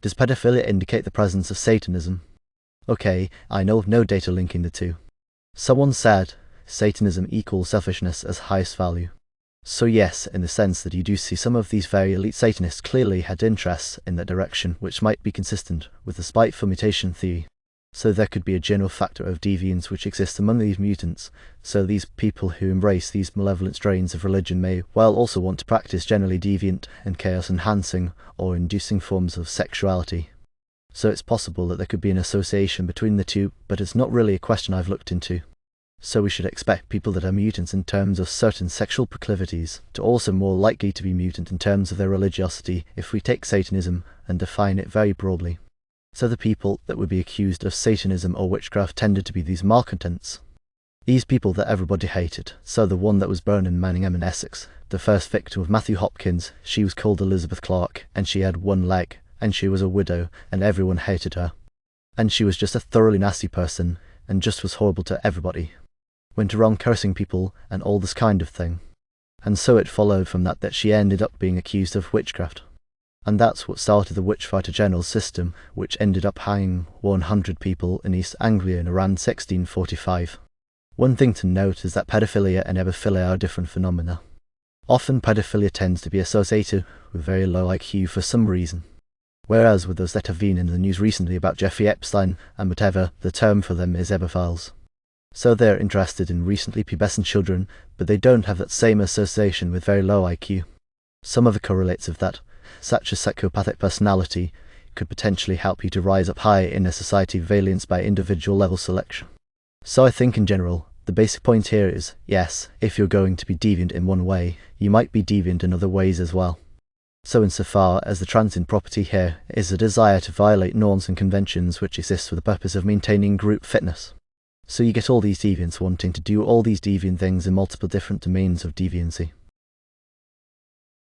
Does pedophilia indicate the presence of Satanism? Okay, I know of no data linking the two. Someone said, Satanism equals selfishness as highest value. So yes, in the sense that you do see some of these very elite Satanists clearly had interests in that direction which might be consistent with the spiteful mutation theory. So there could be a general factor of deviance which exists among these mutants, so these people who embrace these malevolent strains of religion may well also want to practice generally deviant and chaos-enhancing or inducing forms of sexuality. So it's possible that there could be an association between the two, but it's not really a question I've looked into. So we should expect people that are mutants in terms of certain sexual proclivities to also more likely to be mutant in terms of their religiosity if we take Satanism and define it very broadly. So the people that would be accused of Satanism or witchcraft tended to be these malcontents. These people that everybody hated. So the one that was born in Manningham in Essex, the first victim of Matthew Hopkins, she was called Elizabeth Clark, and she had one leg, and she was a widow, and everyone hated her. And she was just a thoroughly nasty person, and just was horrible to everybody. Went around cursing people, and all this kind of thing. And so it followed from that she ended up being accused of witchcraft. And that's what started the Witchfighter General system, which ended up hanging 100 people in East Anglia in around 1645. One thing to note is that pedophilia and ebophilia are different phenomena. Often pedophilia tends to be associated with very low IQ for some reason. Whereas with those that have been in the news recently about Jeffrey Epstein and whatever, the term for them is ebophiles. So they're interested in recently pubescent children, but they don't have that same association with very low IQ. Some of the correlates of that, such as psychopathic personality, could potentially help you to rise up high in a society valiance by individual level selection. So I think in general, the basic point here is, yes, if you're going to be deviant in one way, you might be deviant in other ways as well. So insofar as the transient property here is a desire to violate norms and conventions which exist for the purpose of maintaining group fitness. So you get all these deviants wanting to do all these deviant things in multiple different domains of deviancy.